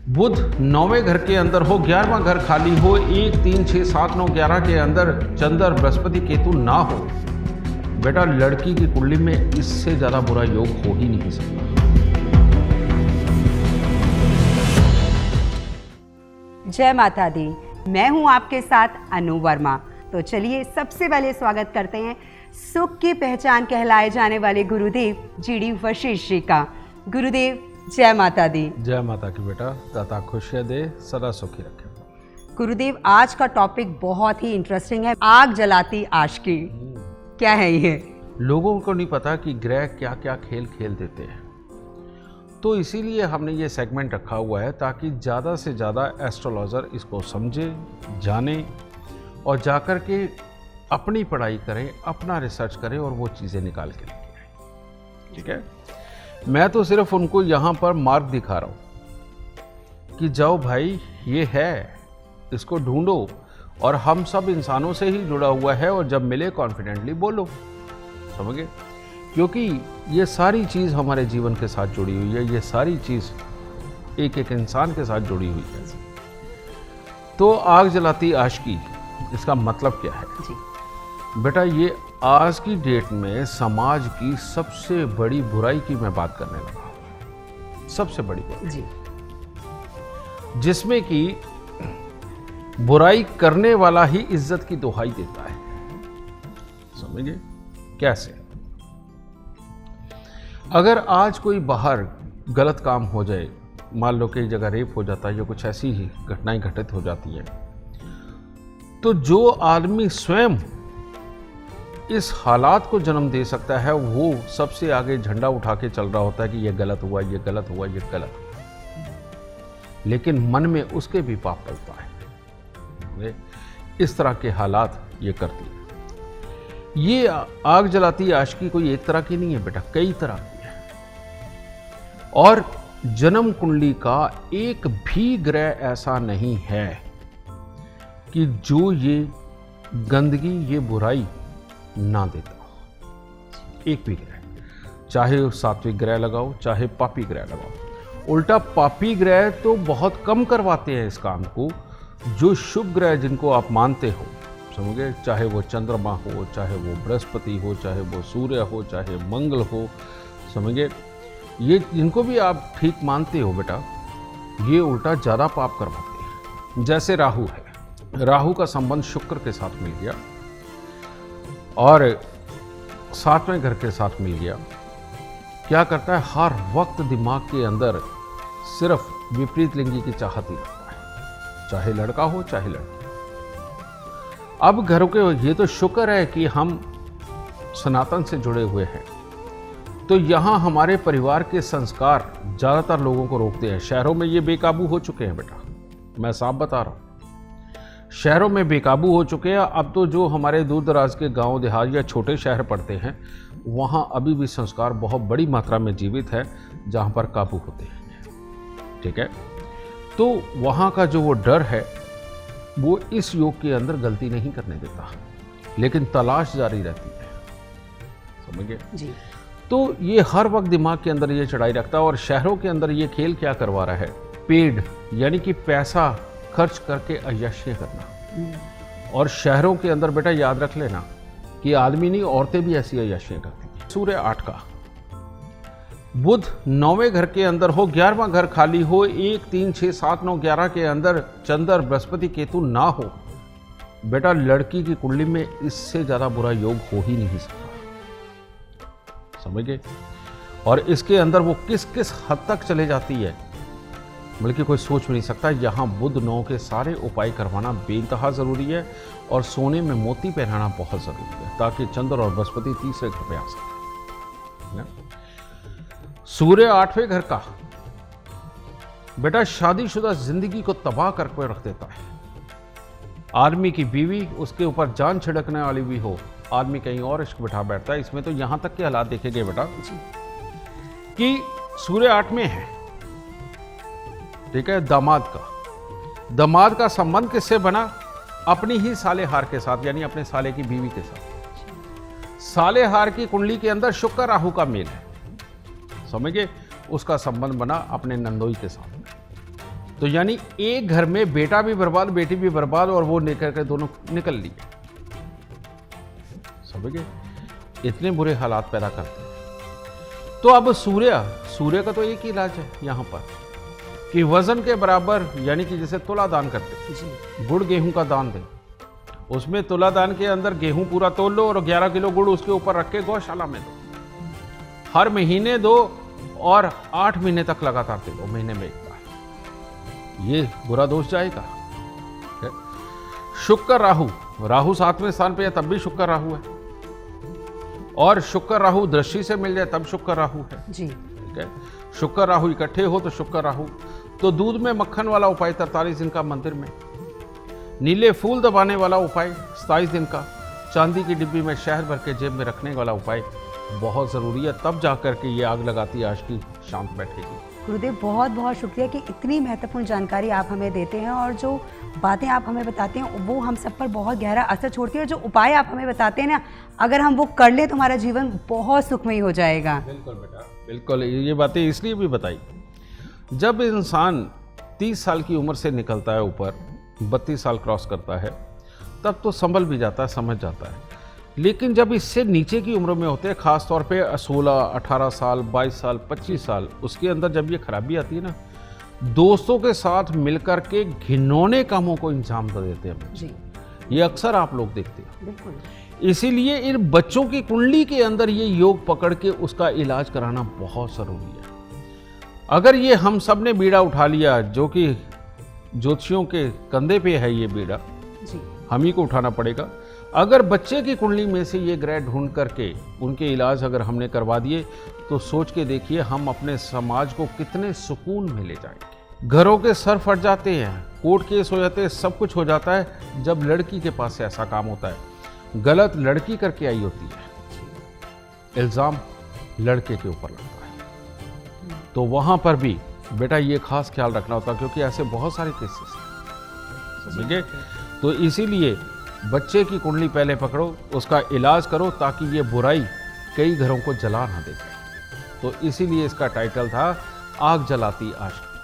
बुध 9वें घर के अंदर हो, 11वां घर खाली हो, 1, 3, 6, 7, 9, 11 के अंदर चंद्र बृहस्पति केतु ना हो, बेटा लड़की की कुंडली में इससे ज्यादा बुरा योग हो ही नहीं सकता। जय माता दी। मैं हूं आपके साथ अनु वर्मा। तो चलिए सबसे पहले स्वागत करते हैं सुख की पहचान कहलाए जाने वाले गुरुदेव जीडी वशिष्ठ जी का। गुरुदेव जय माता दी। जय माता की बेटा, दाता खुशियां दे, सदा सुखी रखे। गुरुदेव आज का टॉपिक बहुत ही इंटरेस्टिंग है, आग जलाती आशिकी। क्या है ये? लोगों को नहीं पता कि ग्रह क्या क्या खेल खेल देते हैं, तो इसीलिए हमने ये सेगमेंट रखा हुआ है ताकि ज़्यादा से ज़्यादा एस्ट्रोलॉजर इसको समझे, जाने और जाकर के अपनी पढ़ाई करें, अपना रिसर्च करें और वो चीज़ें निकाल के लेके आए। ठीक है, मैं तो सिर्फ उनको यहाँ पर मार्ग दिखा रहा हूँ कि जाओ भाई ये है, इसको ढूंढो, और हम सब इंसानों से ही जुड़ा हुआ है और जब मिले कॉन्फिडेंटली बोलो। समझे? क्योंकि ये सारी चीज़ हमारे जीवन के साथ जुड़ी हुई है, ये सारी चीज़ एक एक इंसान के साथ जुड़ी हुई है। तो आग जलाती आशिकी, इसका मतलब क्या है जी। बेटा? ये आज की डेट में समाज की सबसे बड़ी बुराई की मैं बात करने लगा, सबसे बड़ी बुराई जी। जिसमें कि बुराई करने वाला ही इज्जत की दुहाई देता है। समझिए कैसे? अगर आज कोई बाहर गलत काम हो जाए, मान लो कई जगह रेप हो जाता है या कुछ ऐसी ही घटनाएं घटित हो जाती हैं, तो जो आदमी स्वयं इस हालात को जन्म दे सकता है वो सबसे आगे झंडा उठा के चल रहा होता है कि ये गलत हुआ, ये गलत हुआ, ये गलत हुआ, लेकिन मन में उसके भी पाप पलता है। इस तरह के हालात ये करती है। ये आग जलाती आशिकी कोई एक तरह की नहीं है बेटा, कई तरह की है। और जन्म कुंडली का एक भी ग्रह ऐसा नहीं है कि जो ये गंदगी, ये बुराई ना देता हो। एक भी ग्रह, चाहे सात्विक ग्रह लगाओ, चाहे पापी ग्रह लगाओ। उल्टा पापी ग्रह तो बहुत कम करवाते हैं इस काम को। जो शुभ ग्रह जिनको आप मानते हो, समझे, चाहे वो चंद्रमा हो, चाहे वो बृहस्पति हो, चाहे वो सूर्य हो, चाहे मंगल हो, समझे, ये जिनको भी आप ठीक मानते हो बेटा, ये उल्टा ज़्यादा पाप करवाते हैं। जैसे राहु है, राहु का संबंध शुक्र के साथ मिल गया और 7वें घर के साथ मिल गया। क्या करता है? हर वक्त दिमाग के अंदर सिर्फ विपरीत लिंगी की चाहत ही रखता है, चाहे लड़का हो चाहे लड़की। अब घरों के, ये तो शुक्र है कि हम सनातन से जुड़े हुए हैं, तो यहाँ हमारे परिवार के संस्कार ज़्यादातर लोगों को रोकते हैं। शहरों में ये बेकाबू हो चुके हैं बेटा, मैं साफ बता रहा हूँ, शहरों में बेकाबू हो चुके हैं। अब तो जो हमारे दूर दराज के गांव देहात या छोटे शहर पड़ते हैं, वहां अभी भी संस्कार बहुत बड़ी मात्रा में जीवित है, जहां पर काबू होते हैं। ठीक है, तो वहां का जो वो डर है वो इस योग के अंदर गलती नहीं करने देता, लेकिन तलाश जारी रहती है। समझिए जी। तो ये हर वक्त दिमाग के अंदर ये चढ़ाई रखता है। और शहरों के अंदर ये खेल क्या करवा रहा है? पेड, यानी कि पैसा खर्च करके अय्याशियां करना। और शहरों के अंदर बेटा याद रख लेना कि आदमी नहीं, औरतें भी ऐसी अय्याशियां करती हैं। सूर्य 8 का, बुध 9वें घर के अंदर हो, 11वां घर खाली हो, 1, 3, 6, 7, 9, 11 के अंदर चंद्र बृहस्पति केतु ना हो, बेटा लड़की की कुंडली में इससे ज्यादा बुरा योग हो ही नहीं सकता। समझे? और इसके अंदर वो किस किस हद तक चले जाती है, बल्कि कोई सोच भी नहीं सकता। यहाँ बुध 9 के सारे उपाय करवाना बेइंतहा ज़रूरी है और सोने में मोती पहनाना बहुत ज़रूरी है, ताकि चंद्र और बृहस्पति तीसरे घर पे आ सके। सूर्य 8वें घर का बेटा शादीशुदा जिंदगी को तबाह करके रख देता है। आदमी की बीवी उसके ऊपर जान छिड़कने वाली भी हो, आदमी कहीं और इश्क बिठा बैठता है। इसमें तो यहां तक के हालात देखे गए बेटा कि सूर्य 8 में है। ठीक है, दामाद का संबंध किससे बना? अपनी ही सालेहार के साथ, यानी अपने साले की बीवी के साथ। सालेहार की कुंडली के अंदर शुक्र राहु का मेल है, समझिए, उसका संबंध बना अपने नंदोई के साथ। तो यानी एक घर में बेटा भी बर्बाद, बेटी भी बर्बाद, और वो निकल कर दोनों निकल लिए। समझ गए? इतने बुरे हालात पैदा करते हैं। तो अब सूर्य का तो एक ही इलाज है यहाँ पर कि वजन के बराबर, यानी कि जैसे तुला दान करते हैं, गुड़ गेहूं का दान दें, उसमें तुला दान के अंदर गेहूं पूरा तोल लो और 11 किलो गुड़ उसके ऊपर रख के गौशाला में दो। हर महीने दो और 8 महीने तक लगातार दे दो, महीने में एक बार। ये बुरा दोष जाएगा। शुक्र राहु 7वें स्थान पे है, तब भी शुक्र राहु है। और शुक्र राहु दृष्टि से मिल जाए तब शुक्र राहु है जी। ठीक है। शुक्र राहु इकट्ठे हो तो शुक्र राहु। तो दूध में मक्खन वाला उपाय 43 दिन का मंदिर में, नीले फूल दबाने वाला उपाय 27 दिन का, चांदी की डिब्बी में शहद भर के जेब में रखने वाला उपाय बहुत ज़रूरी है, तब जाकर के ये आग लगाती आज की शांत बैठेगी। गुरुदेव बहुत बहुत शुक्रिया कि इतनी महत्वपूर्ण जानकारी आप हमें देते हैं, और जो बातें आप हमें बताते हैं वो हम सब पर बहुत गहरा असर छोड़ती है, और जो उपाय आप हमें बताते हैं ना, अगर हम वो कर लें तो हमारा जीवन बहुत सुखमय हो जाएगा। बिल्कुल बेटा, बिल्कुल। ये बातें इसलिए भी बताई, जब इंसान 30 साल की उम्र से निकलता है ऊपर, 32 साल क्रॉस करता है, तब तो संभल भी जाता है, समझ जाता है। लेकिन जब इससे नीचे की उम्र में होते हैं, ख़ास तौर पे 16, 18 साल, 22 साल, 25 साल, उसके अंदर जब ये खराबी आती है ना, दोस्तों के साथ मिलकर के घिनौने कामों को इंजाम दे देते हैं बच्चे। ये अक्सर आप लोग देखते हैं। बिल्कुल। इसीलिए इन बच्चों की कुंडली के अंदर ये योग पकड़ के उसका इलाज कराना बहुत ज़रूरी है। अगर ये हम सब ने बीड़ा उठा लिया, जो कि ज्योतिषियों के कंधे पे है ये बीड़ा, जी। हम ही को उठाना पड़ेगा। अगर बच्चे की कुंडली में से ये ग्रह ढूंढ करके उनके इलाज अगर हमने करवा दिए, तो सोच के देखिए हम अपने समाज को कितने सुकून में ले जाएंगे। घरों के सर फट जाते हैं, कोर्ट केस हो जाते हैं, सब कुछ हो जाता है जब लड़की के पास से ऐसा काम होता है। गलत लड़की करके आई होती है, इल्ज़ाम लड़के के ऊपर लगता है। तो वहाँ पर भी बेटा ये खास ख्याल रखना होता है, क्योंकि ऐसे बहुत सारे केसेस हैं, समझे? तो इसीलिए बच्चे की कुंडली पहले पकड़ो, उसका इलाज करो, ताकि ये बुराई कई घरों को जला ना दे। तो इसीलिए इसका टाइटल था आग जलाती आशिकी।